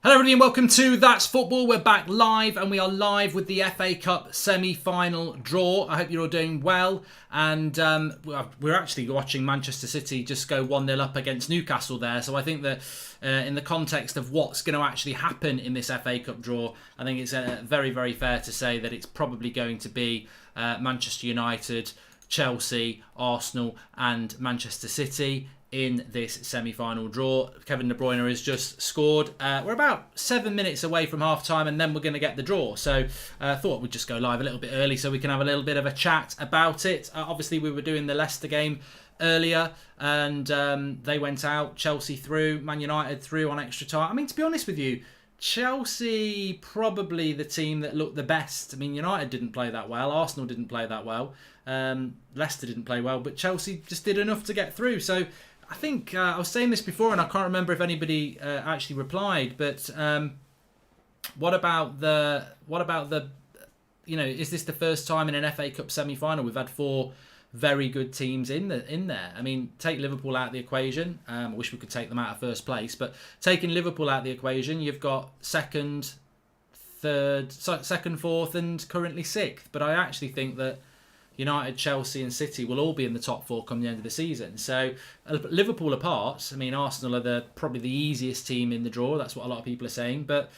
Hello everybody and welcome to That's Football. We're back live and we are live with the FA Cup semi-final draw. I hope you're all doing well, and we're actually watching Manchester City just go 1-0 up against Newcastle there. So I think that in the context of what's going to actually happen in this FA Cup draw, I think it's very, very fair to say that it's probably going to be Manchester United, Chelsea, Arsenal and Manchester City in this semi-final draw. Kevin De Bruyne has just scored. We're about 7 minutes away from half-time and then we're going to get the draw. So I thought we'd just go live a little bit early so we can have a little bit of a chat about it. Obviously, we were doing the Leicester game earlier and they went out. Chelsea through, Man United through on extra time. I mean, to be honest with you, Chelsea probably the team that looked the best. I mean, United didn't play that well. Arsenal didn't play that well. Leicester didn't play well. But Chelsea just did enough to get through. So I think I was saying this before, and I can't remember if anybody actually replied. But what about the? You know, is this the first time in an FA Cup semi-final we've had four very good teams in there? I mean, take Liverpool out of the equation. I wish we could take them out of first place, but taking Liverpool out of the equation, you've got second, fourth, and currently sixth. But I actually think that United, Chelsea and City will all be in the top four come the end of the season. So Liverpool apart, I mean, Arsenal are probably the easiest team in the draw. That's what a lot of people are saying. But,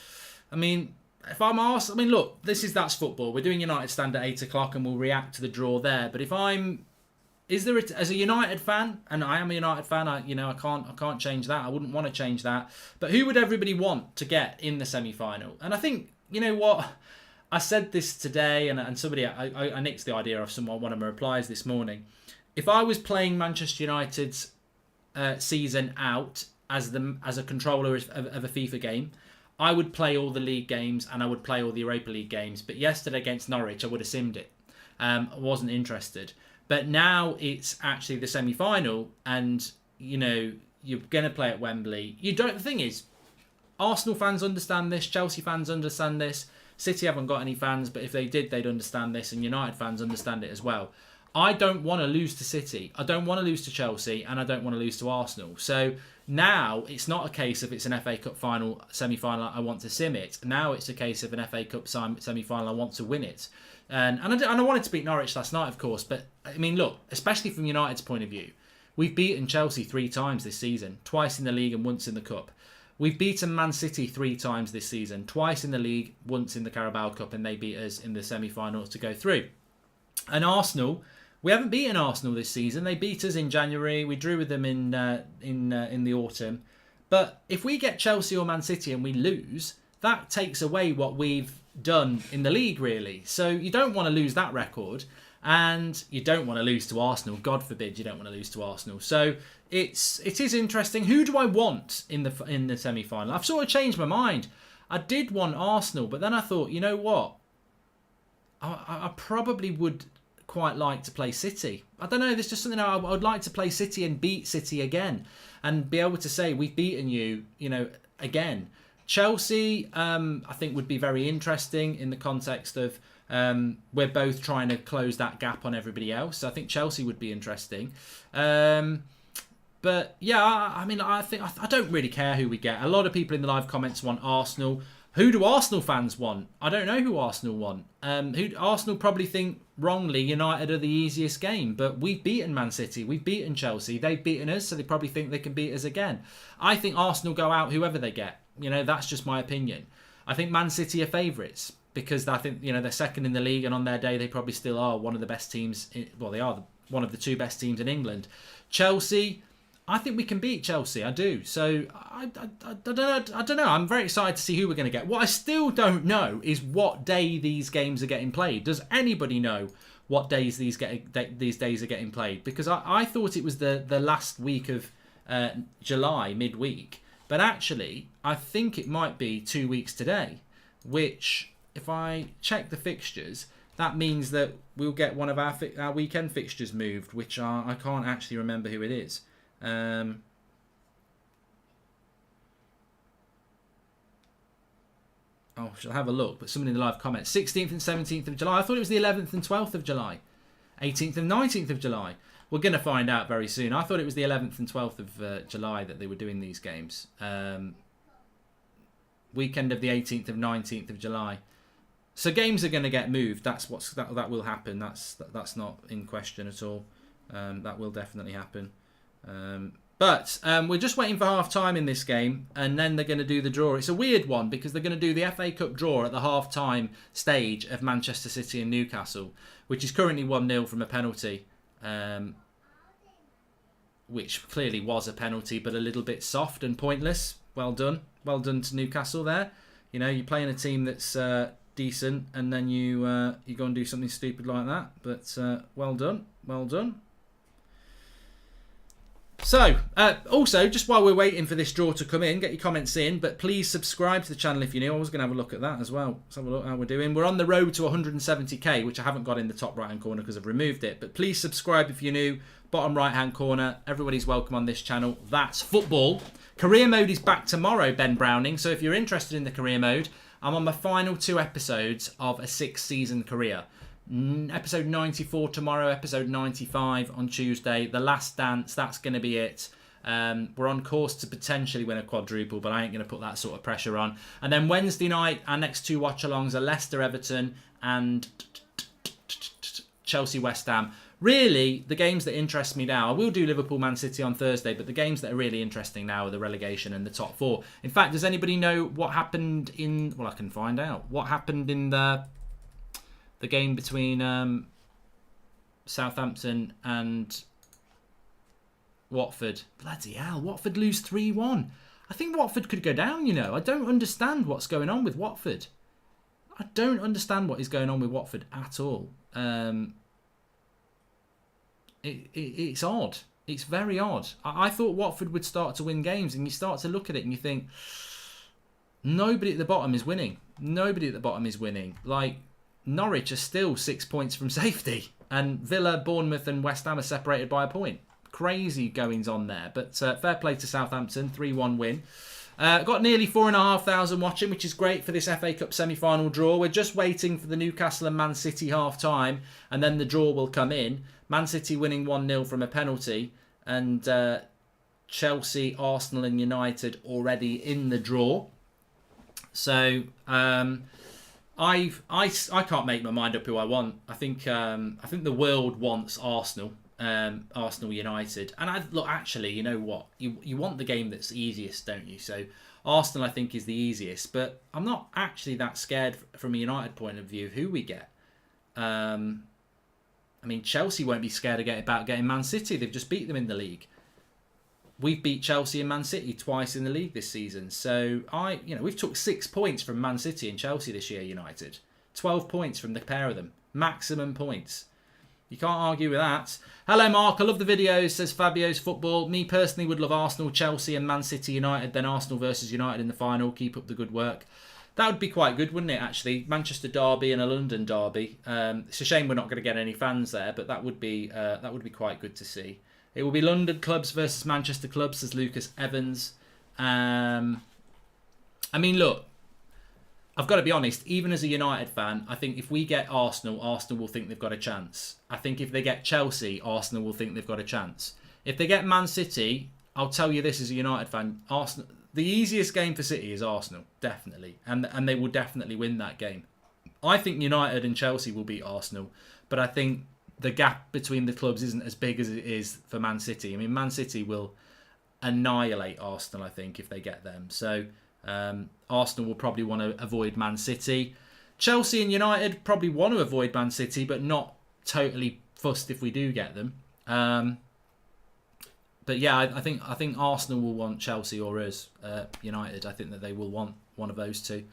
I mean, if I'm asked, I mean, look, That's Football. We're doing United Stand at 8 o'clock and we'll react to the draw there. But as a United fan, and I am a United fan, I can't change that. I wouldn't want to change that. But who would everybody want to get in the semi-final? And I think, you know what? I said this today, and somebody I nixed the idea of one of my replies this morning. If I was playing Manchester United's season out as a controller of a FIFA game, I would play all the league games and I would play all the Europa League games. But yesterday against Norwich, I would have simmed it. I wasn't interested. But now it's actually the semi-final, and you know you're going to play at Wembley. The thing is, Arsenal fans understand this, Chelsea fans understand this. City haven't got any fans, but if they did, they'd understand this, and United fans understand it as well. I don't want to lose to City. I don't want to lose to Chelsea, and I don't want to lose to Arsenal. So now it's not a case of it's an FA Cup final, semi-final, I want to sim it. Now it's a case of an FA Cup semi-final, I want to win it. And I wanted to beat Norwich last night, of course. But, I mean, look, especially from United's point of view, we've beaten Chelsea 3 times this season, twice in the league and once in the Cup. We've beaten Man City 3 times this season, twice in the league, once in the Carabao Cup, and they beat us in the semi-finals to go through. And Arsenal, we haven't beaten Arsenal this season. They beat us in January. We drew with them in the autumn. But if we get Chelsea or Man City and we lose, that takes away what we've done in the league, really. So you don't want to lose that record, and you don't want to lose to Arsenal. God forbid you don't want to lose to Arsenal. So it is interesting. Who do I want in the semi-final? I've sort of changed my mind. I did want Arsenal, but then I thought, you know what? I probably would quite like to play City. I don't know. There's just something I would like to play City and beat City again, and be able to say we've beaten you, again. Chelsea, I think, would be very interesting in the context of we're both trying to close that gap on everybody else. So I think Chelsea would be interesting. But yeah, I think I don't really care who we get. A lot of people in the live comments want Arsenal. Who do Arsenal fans want? I don't know who Arsenal want. Arsenal probably think wrongly United are the easiest game, but we've beaten Man City, we've beaten Chelsea, they've beaten us, so they probably think they can beat us again. I think Arsenal go out whoever they get. That's just my opinion. I think Man City are favourites because I think they're second in the league, and on their day they probably still are one of the best teams. They are one of the 2 best teams in England. Chelsea, I think we can beat Chelsea. I do. So I don't know. I'm very excited to see who we're going to get. What I still don't know is what day these games are getting played. Does anybody know what days these days are getting played? Because I thought it was the last week of July, midweek. But actually, I think it might be 2 weeks today, which, if I check the fixtures, that means that we'll get one of our weekend fixtures moved, which I can't actually remember who it is. I'll have a look, but someone in the live comments, 16th and 17th of July. I thought it was the 11th and 12th of July. 18th and 19th of July. We're going to find out very soon. I thought it was the 11th and 12th of July that they were doing these games. weekend of the 18th of 19th of July. So games are going to get moved. That will happen. That's not in question at all. That will definitely happen. But we're just waiting for half-time in this game, and then they're going to do the draw. It's a weird one because they're going to do the FA Cup draw at the half-time stage of Manchester City and Newcastle, which is currently 1-0 from a penalty, which clearly was a penalty, but a little bit soft and pointless. Well done. Well done to Newcastle there. You know, you're playing a team that's decent, and then you go and do something stupid like that. But well done. Well done. So, also, just while we're waiting for this draw to come in, get your comments in, but please subscribe to the channel if you're new. I was going to have a look at that as well. Let's have a look how we're doing. We're on the road to 170k, which I haven't got in the top right-hand corner because I've removed it. But please subscribe if you're new. Bottom right-hand corner. Everybody's welcome on this channel. That's football. Career mode is back tomorrow, Ben Browning. So if you're interested in the career mode, I'm on my final 2 episodes of a 6-season career. Episode 94 tomorrow, episode 95 on Tuesday. The Last Dance, that's going to be it. We're on course to potentially win a quadruple, but I ain't going to put that sort of pressure on. And then Wednesday night, our next 2 watch-alongs are Leicester, Everton and Chelsea, West Ham. Really, the games that interest me now, I will do Liverpool, Man City on Thursday, but the games that are really interesting now are the relegation and the top 4. In fact, does anybody know what happened in... Well, I can find out. What happened in the game between Southampton and Watford? Bloody hell, Watford lose 3-1. I think Watford could go down, you know. I don't understand what's going on with Watford. I don't understand what is going on with Watford at all. It's odd. It's very odd. I thought Watford would start to win games, and you start to look at it and you think, nobody at the bottom is winning. Nobody at the bottom is winning. Like, Norwich are still 6 points from safety, and Villa, Bournemouth and West Ham are separated by a point. Crazy goings on there, but fair play to Southampton, 3-1 win. Got nearly 4,500 watching, which is great for this FA Cup semi-final draw. We're just waiting for the Newcastle and Man City half-time, and then the draw will come in. Man City winning 1-0 from a penalty, and Chelsea, Arsenal and United already in the draw. So... I can't make my mind up who I want. I think the world wants Arsenal, Arsenal United, and look, actually, you know what? You want the game that's easiest, don't you? So Arsenal, I think, is the easiest, but I'm not actually that scared from a United point of view of who we get. I mean, Chelsea won't be scared about getting Man City. They've just beat them in the league. We've beat Chelsea and Man City twice in the league this season. So, we've took 6 points from Man City and Chelsea this year, United. 12 points from the pair of them. Maximum points. You can't argue with that. Hello, Mark. I love the videos, says Fabio's Football. Me personally would love Arsenal, Chelsea and Man City United, then Arsenal versus United in the final. Keep up the good work. That would be quite good, wouldn't it, actually? Manchester derby and a London derby. It's a shame we're not going to get any fans there, but that would be quite good to see. It will be London clubs versus Manchester clubs, says Lucas Evans. I mean, look, I've got to be honest, even as a United fan, I think if we get Arsenal, Arsenal will think they've got a chance. I think if they get Chelsea, Arsenal will think they've got a chance. If they get Man City, I'll tell you this as a United fan, Arsenal, the easiest game for City is Arsenal, definitely. And they will definitely win that game. I think United and Chelsea will beat Arsenal, but I think the gap between the clubs isn't as big as it is for Man City. I mean, Man City will annihilate Arsenal, I think, if they get them. So Arsenal will probably want to avoid Man City. Chelsea and United probably want to avoid Man City, but not totally fussed if we do get them. But yeah, I think Arsenal will want Chelsea or us. United, I think that they will want one of those two.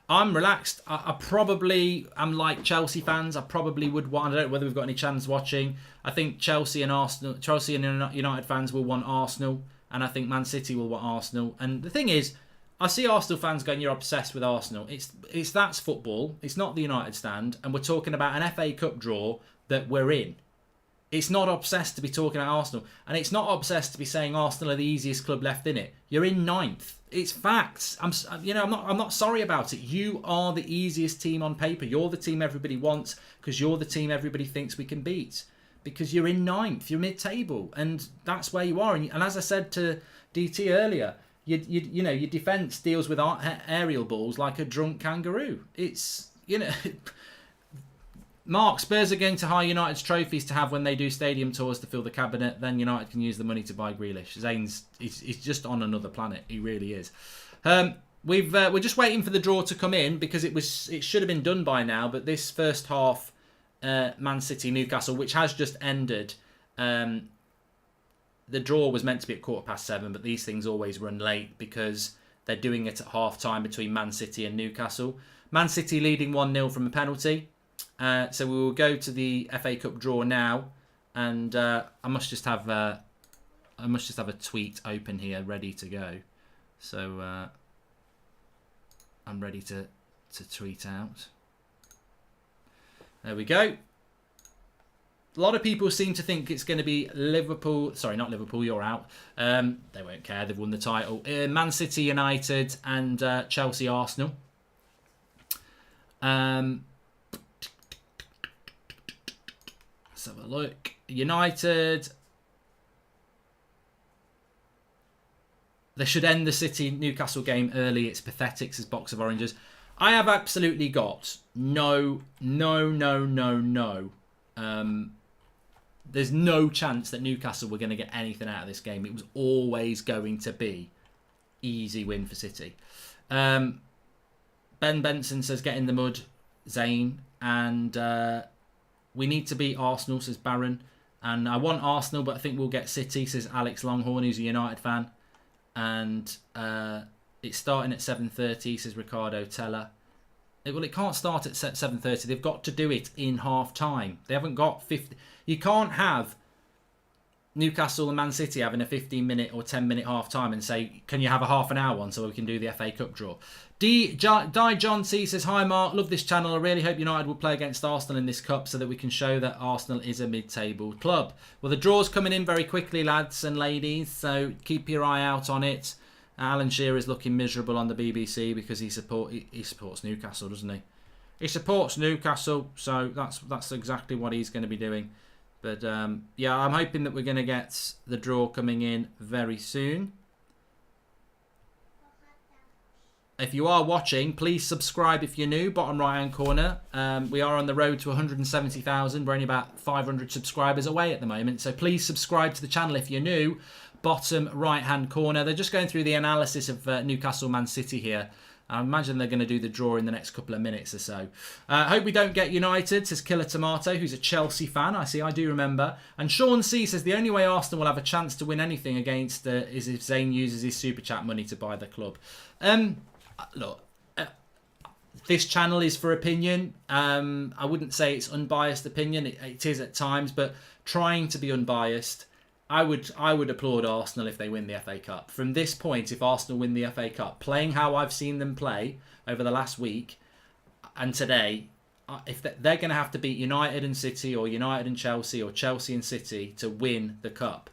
I'm relaxed. I probably am like Chelsea fans. I probably would want. I don't know whether we've got any chance watching. I think Chelsea and United fans will want Arsenal, and I think Man City will want Arsenal. And the thing is, I see Arsenal fans going, "You're obsessed with Arsenal." That's football. It's not the United stand, and we're talking about an FA Cup draw that we're in. It's not obsessed to be talking about Arsenal, and it's not obsessed to be saying Arsenal are the easiest club left in it. You're in 9th. It's facts. I'm not sorry about it. You are the easiest team on paper. You're the team everybody wants because you're the team everybody thinks we can beat. Because you're in 9th, you're mid-table, and that's where you are. And as I said to DT earlier, your defence deals with aerial balls like a drunk kangaroo. It's, Mark, Spurs are going to hire United's trophies to have when they do stadium tours to fill the cabinet. Then United can use the money to buy Grealish. Zane's he's just on another planet. He really is. We're just waiting for the draw to come in because it should have been done by now. But this first half, Man City Newcastle, which has just ended, the draw was meant to be at 7:15, but these things always run late because they're doing it at half time between Man City and Newcastle. Man City leading 1-0 from a penalty. So we will go to the FA Cup draw now, and I must just have a tweet open here, ready to go. So I'm ready to tweet out. There we go. A lot of people seem to think it's going to be Liverpool. Sorry, not Liverpool. You're out. They won't care. They've won the title. Man City, United, and Chelsea, Arsenal. Let's have a look. United. They should end the City Newcastle game early. It's pathetic, says Box of Oranges. I have absolutely got no. There's no chance that Newcastle were going to get anything out of this game. It was always going to be easy win for City. Ben Benson says get in the mud, Zane, and we need to beat Arsenal, says Baron. And I want Arsenal, but I think we'll get City, says Alex Longhorn, who's a United fan. And it's starting at 7:30, says Ricardo Teller. It can't start at 7:30. They've got to do it in half time. They haven't got 50. You can't have Newcastle and Man City having a 15-minute or 10-minute half time and say, can you have a half an hour one so we can do the FA Cup draw? Di John C says, hi Mark, love this channel. I really hope United will play against Arsenal in this cup so that we can show that Arsenal is a mid-table club. Well, the draw's coming in very quickly, lads and ladies, so keep your eye out on it. Alan Shearer's looking miserable on the BBC because he supports Newcastle, doesn't he? He supports Newcastle, so that's exactly what he's going to be doing. But yeah, I'm hoping that we're going to get the draw coming in very soon. If you are watching, please subscribe if you're new, bottom right hand corner. We are on the road to 170,000. We're only about 500 subscribers away at the moment. So please subscribe to the channel if you're new, bottom right hand corner. They're just going through the analysis of Newcastle Man City here. I imagine they're going to do the draw in the next couple of minutes or so. Hope we don't get United, says Killer Tomato, who's a Chelsea fan. I do remember. And Sean C says the only way Arsenal will have a chance to win anything against is if Zayn uses his Super Chat money to buy the club. Look, this channel is for opinion. I wouldn't say it's unbiased opinion. It is at times, but trying to be unbiased, I would applaud Arsenal if they win the FA Cup. From this point, if Arsenal win the FA Cup, playing how I've seen them play over the last week and today, if they're going to have to beat United and City or United and Chelsea or Chelsea and City to win the Cup,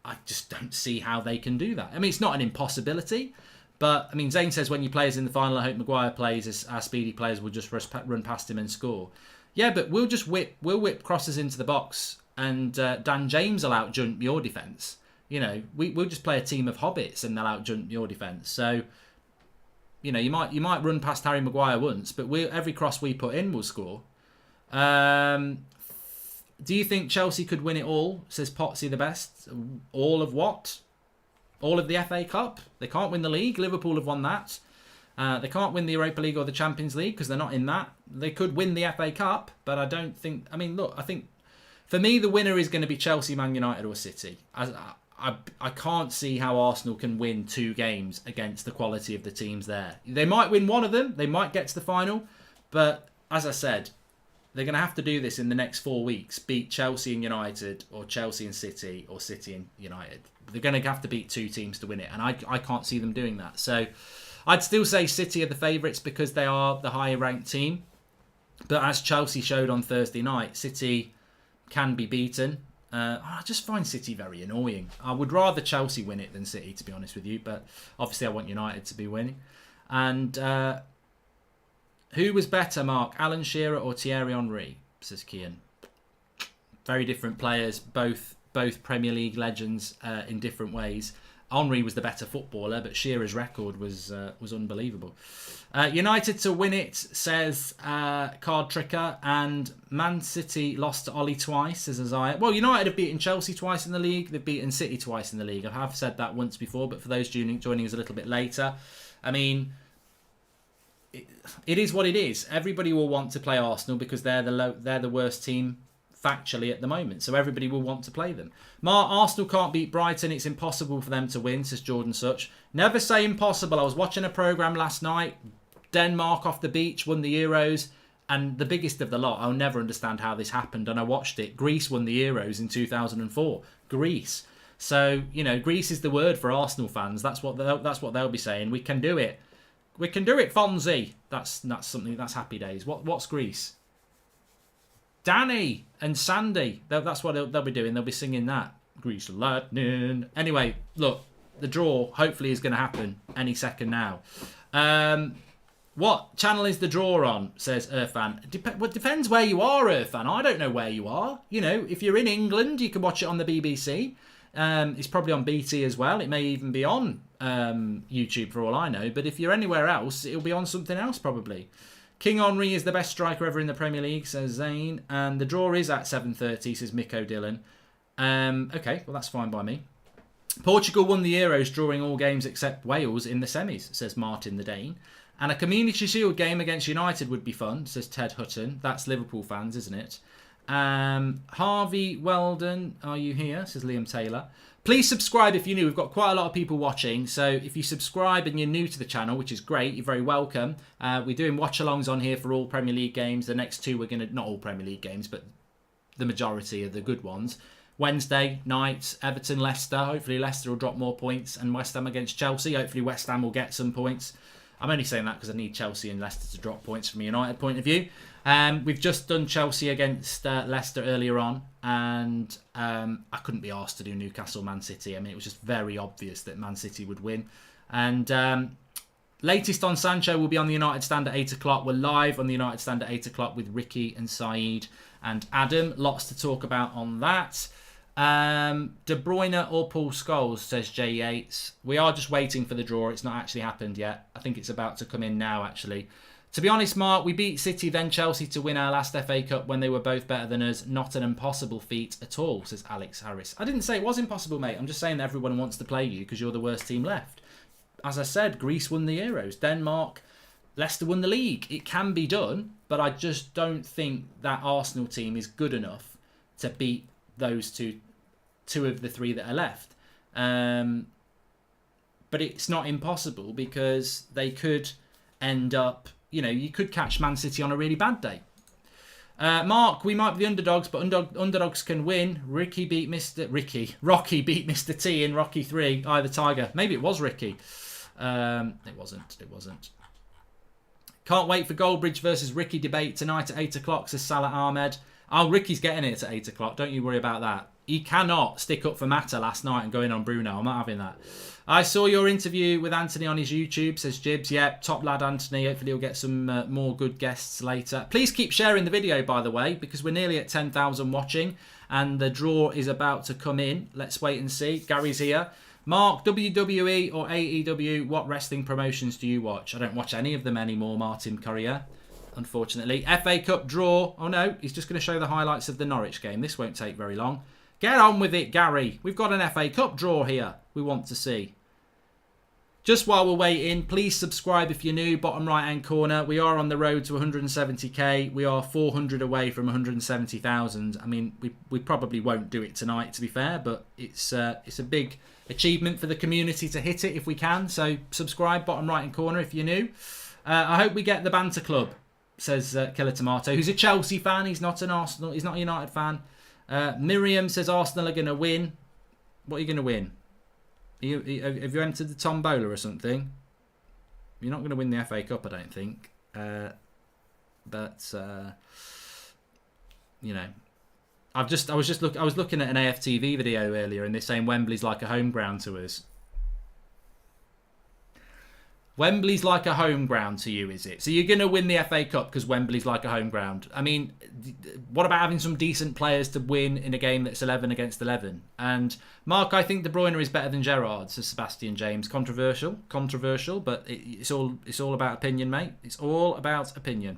I just don't see how they can do that. I mean, it's not an impossibility, but I mean, Zane says when you play us in the final, I hope Maguire plays as our speedy players will just run past him and score. Yeah, but we'll whip crosses into the box. And Dan James will out-jump your defence. You know, we'll just play a team of hobbits and they'll out-jump your defence. So, you know, you might run past Harry Maguire once, but every cross we put in will score. Do you think Chelsea could win it all? Says Potsy the best. All of what? All of the FA Cup? They can't win the league. Liverpool have won that. They can't win the Europa League or the Champions League because they're not in that. They could win the FA Cup, but I don't think... I mean, look, I think... For me, the winner is going to be Chelsea, Man United or City. I can't see how Arsenal can win 2 games against the quality of the teams there. They might win one of them. They might get to the final. But as I said, they're going to have to do this in the next 4 weeks. Beat Chelsea and United or Chelsea and City or City and United. They're going to have to beat 2 teams to win it. And I can't see them doing that. So I'd still say City are the favourites because they are the higher ranked team. But as Chelsea showed on Thursday night, City... can be beaten. I just find City very annoying. I would rather Chelsea win it than City, to be honest with you. But obviously I want United to be winning. And who was better, Mark? Alan Shearer or Thierry Henry? Says Kian. Very different players, both Premier League legends in different ways. Henry was the better footballer, but Shearer's record was unbelievable. United to win it, says Card Tricker, and Man City lost to Ollie twice, says Isaiah. Well, United have beaten Chelsea twice in the league. They've beaten City twice in the league. I have said that once before, but for those joining us a little bit later, I mean, it is what it is. Everybody will want to play Arsenal because they're the worst team factually at the moment, so everybody will want to play them. Arsenal can't beat Brighton. It's impossible for them to win, says Jordan Such. Never say impossible. I was watching a programme last night. Denmark off the beach won the Euros, and the biggest of the lot, I'll never understand how this happened, and I watched it. Greece won the Euros in 2004. Greece. So, Greece is the word for Arsenal fans. That's what they'll be saying. We can do it. We can do it, Fonzie. That's something. That's happy days. What's Greece? Danny and Sandy. That's what they'll be doing. They'll be singing that. Greece Lightning. Anyway, look, the draw hopefully is going to happen any second now. What channel is the draw on, says Irfan. Depends where you are, Irfan. I don't know where you are. If you're in England, you can watch it on the BBC. It's probably on BT as well. It may even be on YouTube for all I know. But if you're anywhere else, it'll be on something else probably. King Henry is the best striker ever in the Premier League, says Zane. And the draw is at 7:30, says Miko Dillon. Okay, well, that's fine by me. Portugal won the Euros, drawing all games except Wales in the semis, says Martin the Dane. And a Community Shield game against United would be fun, says Ted Hutton. That's Liverpool fans, isn't it? Harvey Weldon, are you here? Says Liam Taylor. Please subscribe if you're new. We've got quite a lot of people watching. So if you subscribe and you're new to the channel, which is great, you're very welcome. We're doing watch-alongs on here for all Premier League games. The next two we're going to, not all Premier League games, but the majority of the good ones. Wednesday night, Everton, Leicester. Hopefully Leicester will drop more points. And West Ham against Chelsea. Hopefully West Ham will get some points. I'm only saying that because I need Chelsea and Leicester to drop points from a United point of view. We've just done Chelsea against Leicester earlier on, and I couldn't be asked to do Newcastle Man City. I mean, it was just very obvious that Man City would win. And latest on Sancho will be on the United Stand at 8 o'clock. We're live on the United Stand at 8 o'clock with Ricky and Saeed and Adam. Lots to talk about on that. De Bruyne or Paul Scholes, says Jay Yates. We are just waiting for the draw. It's not actually happened yet. I think it's about to come in now, actually. To be honest, Mark, we beat City, then Chelsea to win our last FA Cup when they were both better than us. Not an impossible feat at all, says Alex Harris. I didn't say it was impossible, mate. I'm just saying that everyone wants to play you because you're the worst team left. As I said, Greece won the Euros. Denmark, Leicester won the league. It can be done, but I just don't think that Arsenal team is good enough to beat those two of the three that are left. But it's not impossible because they could end up, you could catch Man City on a really bad day. Mark, we might be the underdogs, but underdogs can win. Rocky beat Mr. T in Rocky 3. The Tiger. Maybe it was Ricky. It wasn't. Can't wait for Goldbridge versus Ricky debate tonight at 8 o'clock, says Salah Ahmed. Oh, Ricky's getting it at 8 o'clock. Don't you worry about that. He cannot stick up for Mata last night and go in on Bruno. I'm not having that. I saw your interview with Anthony on his YouTube, says Jibs. Yep, top lad Anthony. Hopefully he'll get some more good guests later. Please keep sharing the video, by the way, because we're nearly at 10,000 watching and the draw is about to come in. Let's wait and see. Gary's here. Mark, WWE or AEW, what wrestling promotions do you watch? I don't watch any of them anymore, Martin Courier, unfortunately. FA Cup draw. Oh no, he's just going to show the highlights of the Norwich game. This won't take very long. Get on with it, Gary. We've got an FA Cup draw here we want to see. Just while we're waiting, please subscribe if you're new. Bottom right-hand corner. We are on the road to 170k. We are 400 away from 170,000. I mean, we probably won't do it tonight, to be fair, but it's a big achievement for the community to hit it if we can. So subscribe, bottom right-hand corner, if you're new. I hope we get the Banter Club, says Killer Tomato, who's a Chelsea fan. He's not an Arsenal. He's not a United fan. Miriam says Arsenal are going to win. What are you going to win? Have you entered the tombola or something? You're not going to win the FA Cup, I don't think. I was looking at an AFTV video earlier, and they're saying Wembley's like a home ground to us. Wembley's like a home ground to you, is it? So you're going to win the FA Cup because Wembley's like a home ground. I mean, what about having some decent players to win in a game that's 11 against 11? And Mark, I think De Bruyne is better than Gerrard, says Sebastian James. Controversial, but it's all about opinion, mate. It's all about opinion.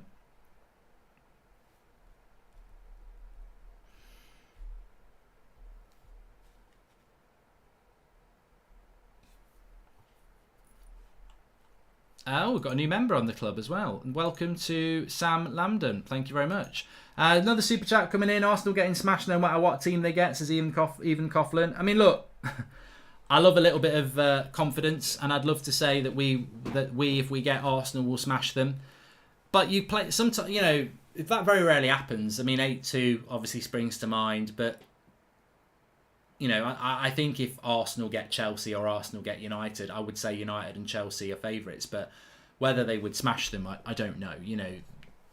Oh, we've got a new member on the club as well. And welcome to Sam Lambden. Thank you very much. Another super chat coming in. Arsenal getting smashed no matter what team they get, says Even Coughlin. I mean, look, I love a little bit of confidence, and I'd love to say that we, if we get Arsenal, will smash them. But you play sometimes, you know, if that very rarely happens. I mean, 8-2 obviously springs to mind, but you know, I think if Arsenal get Chelsea or Arsenal get United, I would say United and Chelsea are favourites. But whether they would smash them, I don't know. You know,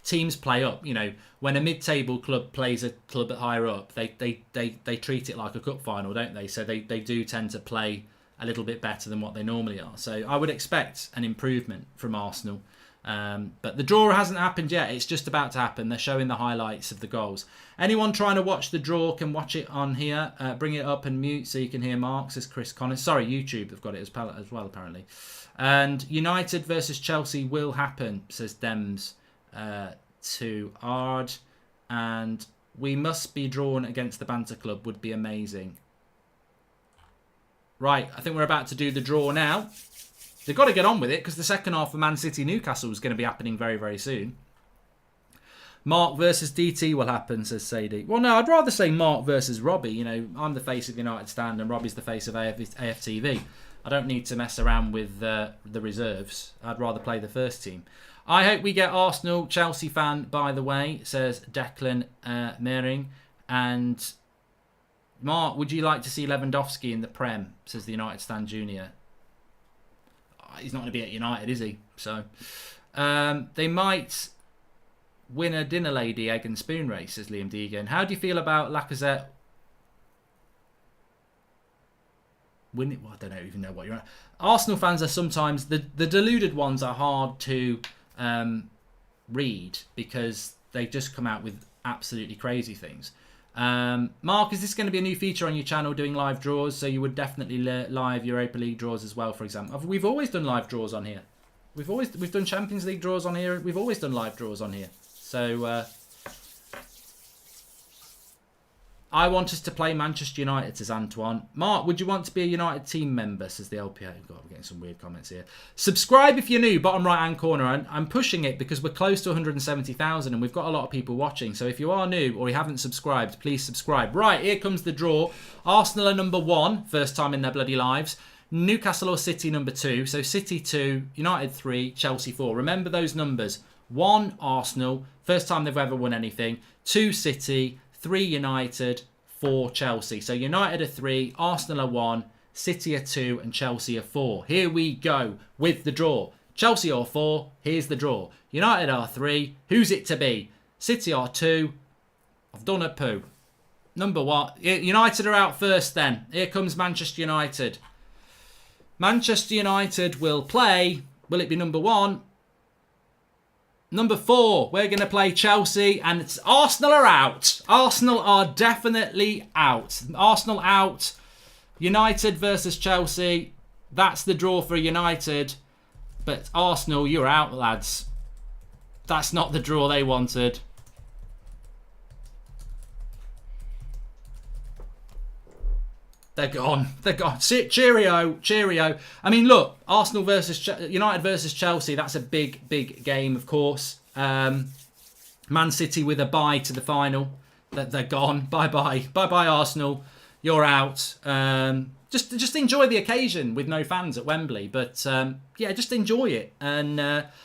teams play up. You know, when a mid-table club plays a club higher up, they treat it like a cup final, don't they? So they do tend to play a little bit better than what they normally are. So I would expect an improvement from Arsenal. But the draw hasn't happened yet. It's just about to happen. They're showing the highlights of the goals. Anyone trying to watch the draw can watch it on here. Bring it up and mute so you can hear Mark, says Chris Connors. Sorry, YouTube have got it as well, apparently. And United versus Chelsea will happen, says Dems to Ard. And we must be drawn against the Banter Club would be amazing. Right, I think we're about to do the draw now. They've got to get on with it because the second half of Man City Newcastle is going to be happening very, very soon. Mark versus DT will happen, says Sadie. Well, no, I'd rather say Mark versus Robbie. You know, I'm the face of United Stand and Robbie's the face of AFTV. I don't need to mess around with the reserves. I'd rather play the first team. I hope we get Arsenal. Chelsea fan, by the way, says Declan Mehring. And Mark, would you like to see Lewandowski in the Prem, says the United Stand Junior. He's not going to be at United, is he? So they might win a dinner lady egg and spoon race, says Liam Deegan. How do you feel about Lacazette? Well, I don't even know what you're at. Arsenal fans are sometimes the deluded ones are hard to read because they just come out with absolutely crazy things. Mark, is this going to be a new feature on your channel, doing live draws? So you would definitely live Europa League draws as well, for example. We've always done live draws on here. We've done Champions League draws on here. We've always done live draws on here. So I want us to play Manchester United, says Antoine. Mark, would you want to be a United team member, says the LPA. God, we're getting some weird comments here. Subscribe if you're new, bottom right-hand corner. I'm pushing it because we're close to 170,000 and we've got a lot of people watching. So if you are new or you haven't subscribed, please subscribe. Right, here comes the draw. Arsenal are number 1, first time in their bloody lives. Newcastle or City number 2. So City 2, United 3, Chelsea 4. Remember those numbers. 1, Arsenal, first time they've ever won anything. 2, City, 3, United, 4, Chelsea. So United are 3, Arsenal are 1, City are 2, and Chelsea are 4. Here we go with the draw. Chelsea are 4, here's the draw. United are 3, who's it to be? City are 2, I've done a poo. Number 1, United are out first then. Here comes Manchester United. Manchester United will play, will it be number 1? Number 4, we're going to play Chelsea, and it's Arsenal are out. Arsenal are definitely out. Arsenal out. United versus Chelsea. That's the draw for United. But Arsenal, you're out, lads. That's not the draw they wanted. They're gone. They're gone. Cheerio. Cheerio. I mean, look, Arsenal versus United versus Chelsea. That's a big, big game, of course. Man City with a bye to the final. They're gone. Bye-bye. Bye-bye, Arsenal. You're out. Just enjoy the occasion with no fans at Wembley. But, yeah, just enjoy it. And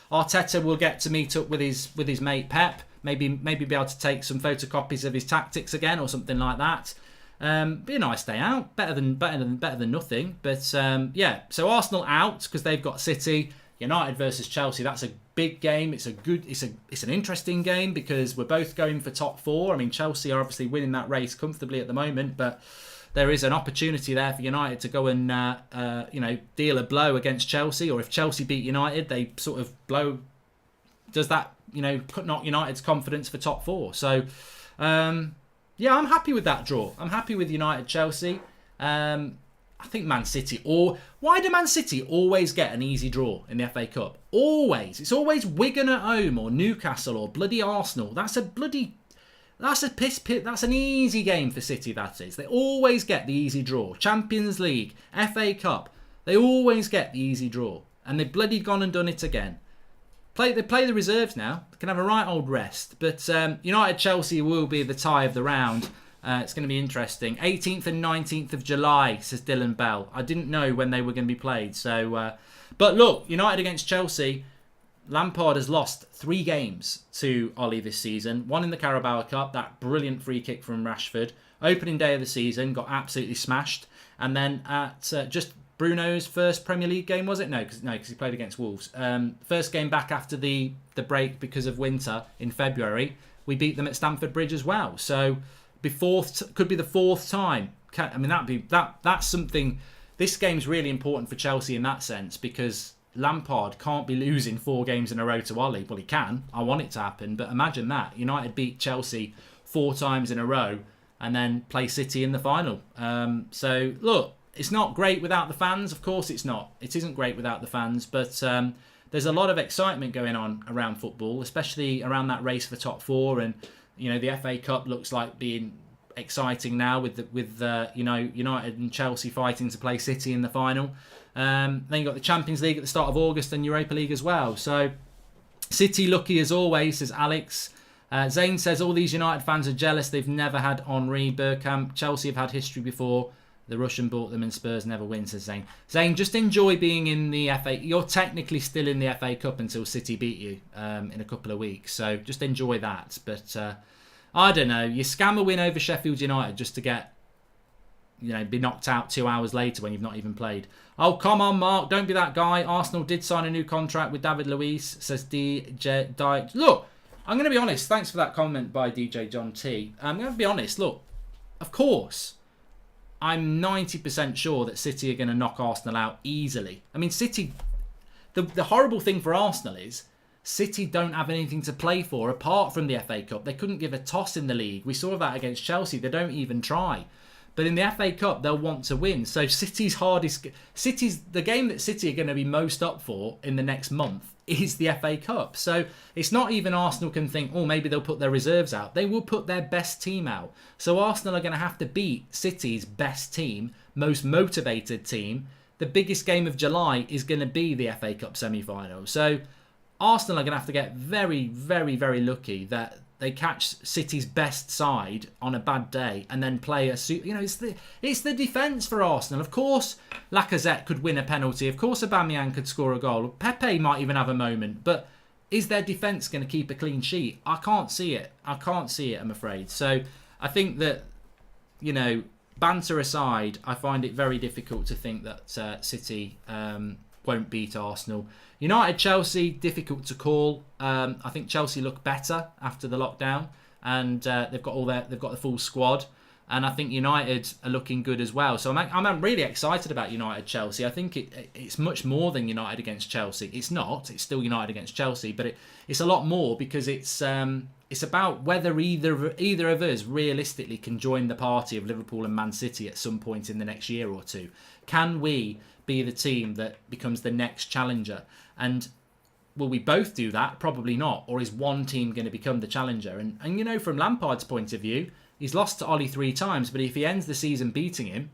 Arteta will get to meet up with his mate Pep. Maybe be able to take some photocopies of his tactics again or something like that. Be a nice day out, better than nothing. But yeah, so Arsenal out because they've got City. United versus Chelsea. That's a big game. It's an interesting game because we're both going for top 4. I mean, Chelsea are obviously winning that race comfortably at the moment, but there is an opportunity there for United to go and deal a blow against Chelsea, or if Chelsea beat United, they sort of blow. Does that knock United's confidence for top four? So I'm happy with that draw. I'm happy with United Chelsea. I think Man City, or why do Man City always get an easy draw in the FA Cup? Always. It's always Wigan at home or Newcastle or bloody Arsenal. That's an easy game for City, that is. They always get the easy draw. Champions League, FA Cup, they always get the easy draw. And they've bloody gone and done it again. They play the reserves now. They can have a right old rest. But United Chelsea will be the tie of the round. It's going to be interesting. 18th and 19th of July, says Dylan Bell. I didn't know when they were going to be played. So, but look, United against Chelsea. Lampard has lost 3 games to Ollie this season. One in the Carabao Cup, that brilliant free kick from Rashford. Opening day of the season, got absolutely smashed. And then at just Bruno's first Premier League game, was it? No, because he played against Wolves. First game back after the break because of winter in February. We beat them at Stamford Bridge as well. So could be the 4th time. That's something. This game's really important for Chelsea in that sense, because Lampard can't be losing 4 games in a row to Ollie. Well, he can. I want it to happen. But imagine that. United beat Chelsea 4 times in a row and then play City in the final. So, look, it's not great without the fans. Of course it's not. It isn't great without the fans. But there's a lot of excitement going on around football, especially around that race for top 4. And, the FA Cup looks like being exciting now with United and Chelsea fighting to play City in the final. Then you've got the Champions League at the start of August and Europa League as well. So City lucky as always, says Alex. Zane says all these United fans are jealous. They've never had Henri, Bergkamp. Chelsea have had history before. The Russian bought them and Spurs never win, says Zane. Zane, just enjoy being in the FA. You're technically still in the FA Cup until City beat you in a couple of weeks. So just enjoy that. But I don't know. You scam a win over Sheffield United just to get, be knocked out 2 hours later when you've not even played. Oh, come on, Mark. Don't be that guy. Arsenal did sign a new contract with David Luiz, says DJ Dyke. Look, I'm going to be honest. Thanks for that comment by DJ John T. I'm going to be honest. Look, of course, I'm 90% sure that City are going to knock Arsenal out easily. I mean, City, the horrible thing for Arsenal is City don't have anything to play for apart from the FA Cup. They couldn't give a toss in the league. We saw that against Chelsea. They don't even try. But in the FA Cup, they'll want to win. So the game that City are going to be most up for in the next month is the FA Cup. So it's not even Arsenal can think, oh, maybe they'll put their reserves out. They will put their best team out. So Arsenal are going to have to beat City's best team, most motivated team. The biggest game of July is going to be the FA Cup semi-final. So Arsenal are going to have to get very, very, very lucky that they catch City's best side on a bad day and then play it's the defence for Arsenal. Of course, Lacazette could win a penalty. Of course, Aubameyang could score a goal. Pepe might even have a moment. But is their defence going to keep a clean sheet? I can't see it. I'm afraid. So I think that, banter aside, I find it very difficult to think that City won't beat Arsenal. United Chelsea, difficult to call. I think Chelsea look better after the lockdown, and they've got the full squad, and I think United are looking good as well. So I'm really excited about United Chelsea. I think it's much more than United against Chelsea. It's not. It's still United against Chelsea, but it's a lot more because it's about whether either of us realistically can join the party of Liverpool and Man City at some point in the next year or two. Can we be the team that becomes the next challenger? And will we both do that? Probably not. Or is one team going to become the challenger? And from Lampard's point of view, he's lost to Ollie 3 times, but if he ends the season beating him,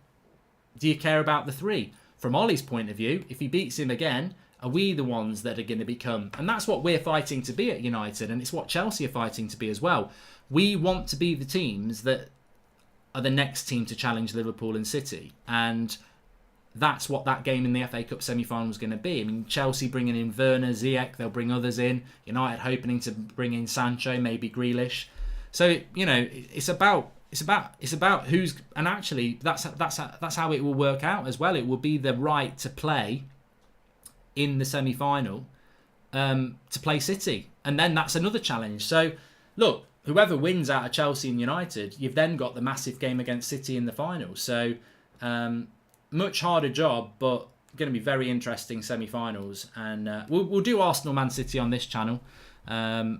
do you care about the 3? From Ollie's point of view, if he beats him again, are we the ones that are going to become? And that's what we're fighting to be at United, and it's what Chelsea are fighting to be as well. We want to be the teams that are the next team to challenge Liverpool and City, and that's what that game in the FA Cup semi-final is going to be. I mean, Chelsea bringing in Werner, Ziyech, they'll bring others in. United hoping to bring in Sancho, maybe Grealish. So it's about who's, and actually that's how it will work out as well. It will be the right to play in the semi-final to play City, and then that's another challenge. So look, whoever wins out of Chelsea and United, you've then got the massive game against City in the final. So much harder job, but going to be very interesting semi-finals. And we'll do Arsenal Man City on this channel. Maybe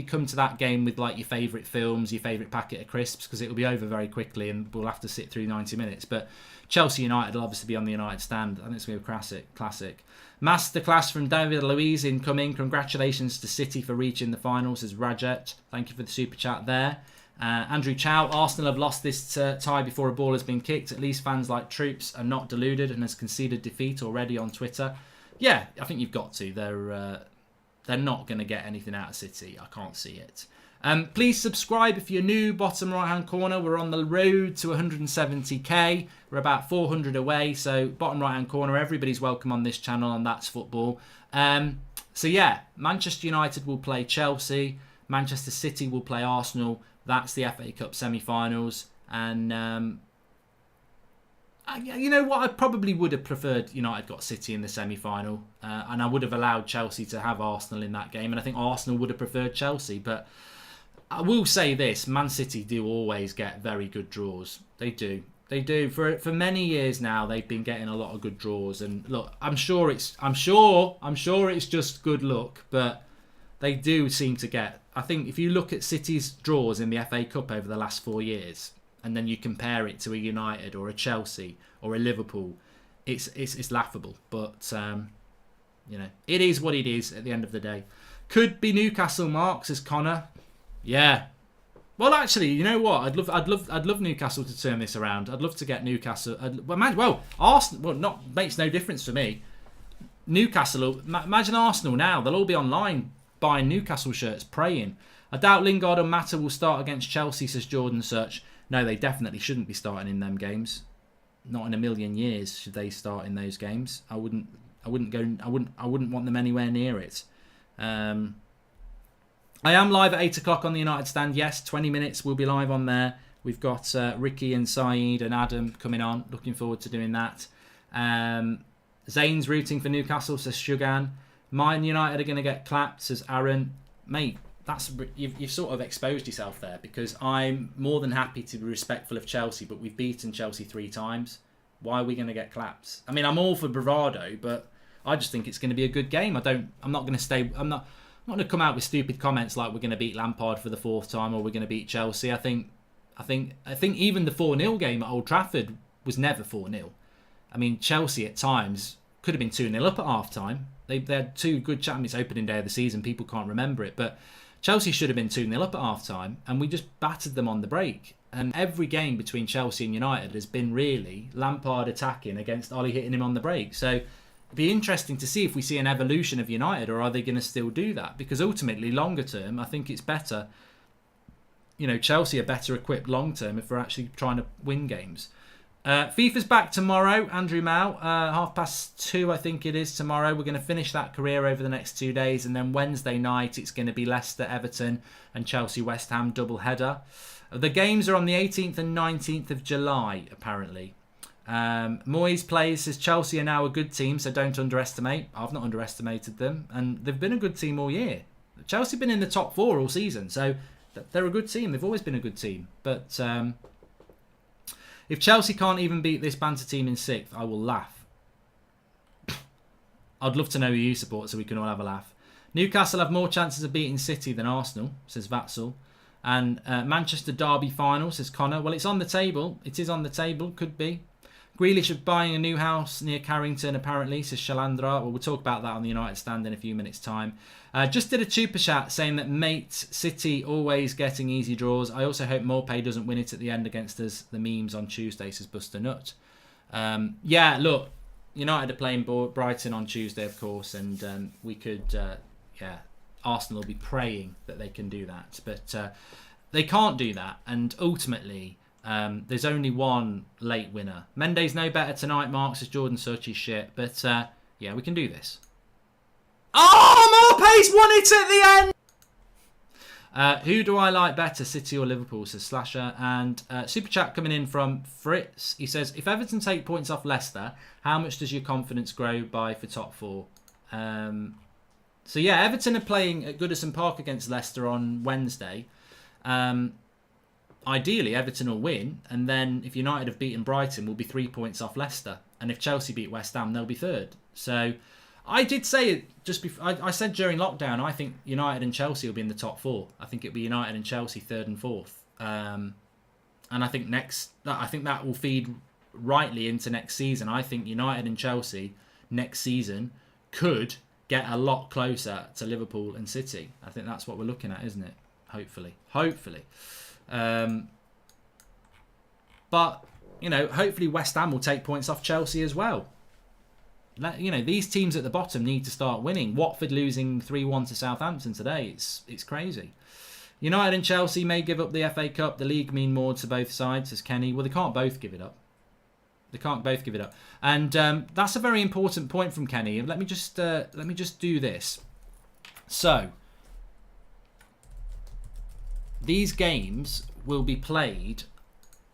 come to that game with like your favourite films, your favourite packet of crisps, because it will be over very quickly and we'll have to sit through 90 minutes. But Chelsea United will obviously be on the United stand. I think it's going to be a classic. Masterclass from David Luiz incoming. Congratulations to City for reaching the finals, says Rajet. Thank you for the super chat there. Andrew Chow, Arsenal have lost this tie before a ball has been kicked. At least fans like Troops are not deluded and has conceded defeat already on Twitter. Yeah, I think you've got to. They're not going to get anything out of City. I can't see it. Please subscribe if you're new. Bottom right hand corner. We're on the road to 170k. We're about 400 away. So bottom right hand corner. Everybody's welcome on this channel, and that's football. So yeah, Manchester United will play Chelsea. Manchester City will play Arsenal. That's the FA Cup semi-finals. And you know what? I probably would have preferred United got City in the semi-final. And I would have allowed Chelsea to have Arsenal in that game. And I think Arsenal would have preferred Chelsea. But I will say this. Man City do always get very good draws. They do. They do. For many years now, they've been getting a lot of good draws. And look, I'm sure it's just good luck. But they do seem to get... I think if you look at City's draws in the FA Cup over the last 4 years, and then you compare it to a United or a Chelsea or a Liverpool, it's laughable. But it is what it is at the end of the day. Could be Newcastle, Mark, says Connor. Yeah. Well, actually, you know what? I'd love Newcastle to turn this around. I'd love to get Newcastle. Arsenal. Well, makes no difference for me. Newcastle. Imagine Arsenal now. They'll all be online buying Newcastle shirts, praying. I doubt Lingard and Mata will start against Chelsea, says Jordan Search. No, they definitely shouldn't be starting in them games. Not in a million years should they start in those games. I wouldn't want them anywhere near it. I am live at 8 o'clock on the United stand. Yes, 20 minutes we'll be live on there. We've got Ricky and Saeed and Adam coming on. Looking forward to doing that. Zane's rooting for Newcastle, says Shugan. Man United are going to get clapped, says Aaron. Mate, you've sort of exposed yourself there, because I'm more than happy to be respectful of Chelsea, but we've beaten Chelsea 3 times. Why are we going to get clapped? I mean, I'm all for bravado, but I just think it's going to be a good game. I'm not going to come out with stupid comments like we're going to beat Lampard for the 4th time or we're going to beat Chelsea. I think even the 4-0 game at Old Trafford was never 4-0. I mean, Chelsea at times could have been 2-0 up at half time. They had 2 good champions opening day of the season. People can't remember it, but Chelsea should have been 2-0 up at half time, and we just battered them on the break. And every game between Chelsea and United has been really Lampard attacking against Ollie hitting him on the break. So it'd be interesting to see if we see an evolution of United, or are they going to still do that? Because ultimately, longer term, I think it's better. Chelsea are better equipped long term if we're actually trying to win games. FIFA's back tomorrow, Andrew Mao, 2:30 I think it is tomorrow. We're going to finish that career over the next 2 days, and then Wednesday night it's going to be Leicester, Everton and Chelsea, West Ham double header. The games are on the 18th and 19th of July, apparently. Moyes plays, says Chelsea are now a good team, so don't underestimate. I've not underestimated them, and they've been a good team all year. Chelsea have been in the top 4 all season, so they're a good team. They've always been a good team, but... if Chelsea can't even beat this banter team in 6th, I will laugh. I'd love to know who you support so we can all have a laugh. Newcastle have more chances of beating City than Arsenal, says Vatzel. And Manchester Derby final, says Connor. Well, it's on the table. It is on the table. Could be. Grealish is buying a new house near Carrington, apparently, says Shalandra. Well, we'll talk about that on the United stand in a few minutes' time. Just did a super chat saying that mate, City always getting easy draws. I also hope Morpay doesn't win it at the end against us. The memes on Tuesday, says Buster Nut. Yeah, look, United are playing Brighton on Tuesday, of course, and we could, Arsenal will be praying that they can do that. But they can't do that, and ultimately... there's only one late winner. Mendes no better tonight, Mark, says Jordan Such is shit. But, yeah, we can do this. Oh, Morpay's won it at the end! Who do I like better, City or Liverpool, says Slasher. And Super Chat coming in from Fritz. He says, if Everton take points off Leicester, how much does your confidence grow by for top 4? So yeah, Everton are playing at Goodison Park against Leicester on Wednesday. Ideally, Everton will win, and then if United have beaten Brighton, we'll be 3 points off Leicester. And if Chelsea beat West Ham, they'll be third. So I did say it just before. I said during lockdown, I think United and Chelsea will be in the top 4. I think it'll be United and Chelsea third and fourth. And I think that will feed rightly into next season. I think United and Chelsea next season could get a lot closer to Liverpool and City. I think that's what we're looking at, isn't it? Hopefully. But, hopefully West Ham will take points off Chelsea as well. These teams at the bottom need to start winning. Watford losing 3-1 to Southampton today. It's crazy. United and Chelsea may give up the FA Cup. The league mean more to both sides, says Kenny. Well, they can't both give it up. And that's a very important point from Kenny. Let me just do this. So, these games will be played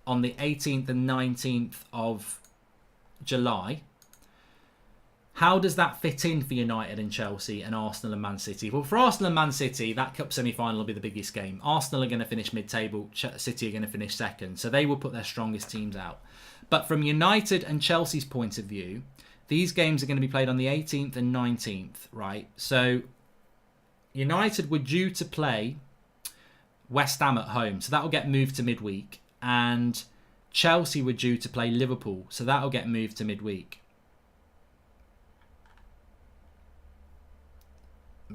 on the 18th and 19th of July. How does that fit in for United and Chelsea and Arsenal and Man City? Well, for Arsenal and Man City, that cup semi-final will be the biggest game. Arsenal are going to finish mid-table. City are going to finish second. So they will put their strongest teams out. But from United and Chelsea's point of view, these games are going to be played on the 18th and 19th, right? So United were due to play West Ham at home. So that will get moved to midweek. And Chelsea were due to play Liverpool. So that will get moved to midweek.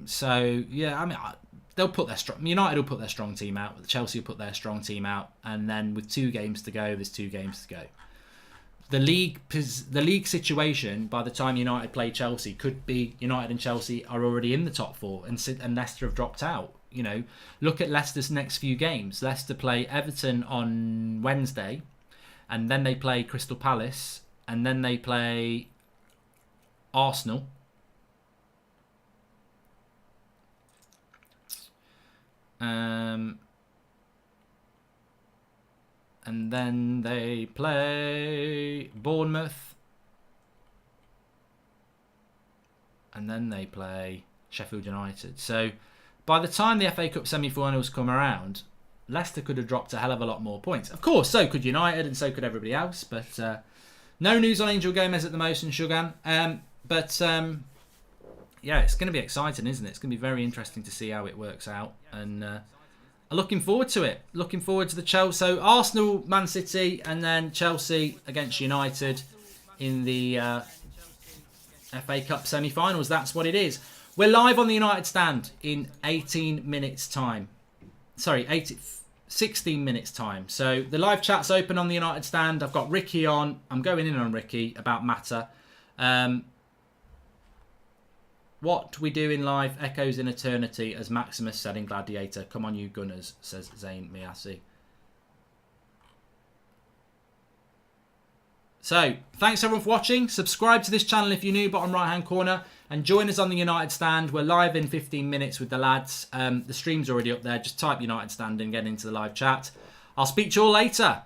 So yeah, I mean, they'll put their United will put their strong team out. Chelsea will put their strong team out, and then with 2 games to go, there's 2 games to go. The league situation by the time United play Chelsea could be United and Chelsea are already in the top 4, and Leicester have dropped out. Look at Leicester's next few games. Leicester play Everton on Wednesday, and then they play Crystal Palace, and then they play Arsenal. And then they play Bournemouth. And then they play Sheffield United. So by the time the FA Cup semi-finals come around, Leicester could have dropped a hell of a lot more points. Of course, so could United and so could everybody else. But no news on Angel Gomez at the most and Shugan. Yeah, it's going to be exciting, isn't it? It's going to be very interesting to see how it works out. And looking forward to it. Looking forward to the Chelsea. So Arsenal, Man City, and then Chelsea against United in the FA Cup semi-finals. That's what it is. We're live on the United stand in 18 minutes time. Sorry, 16 minutes time. So the live chat's open on the United stand. I've got Ricky on. I'm going in on Ricky about Mata. What we do in life echoes in eternity, as Maximus said in Gladiator. Come on, you Gunners, says Zayn Miyasi. So, thanks everyone for watching. Subscribe to this channel if you're new, bottom right hand corner. And join us on the United stand. We're live in 15 minutes with the lads. The stream's already up there. Just type United stand and get into the live chat. I'll speak to you all later.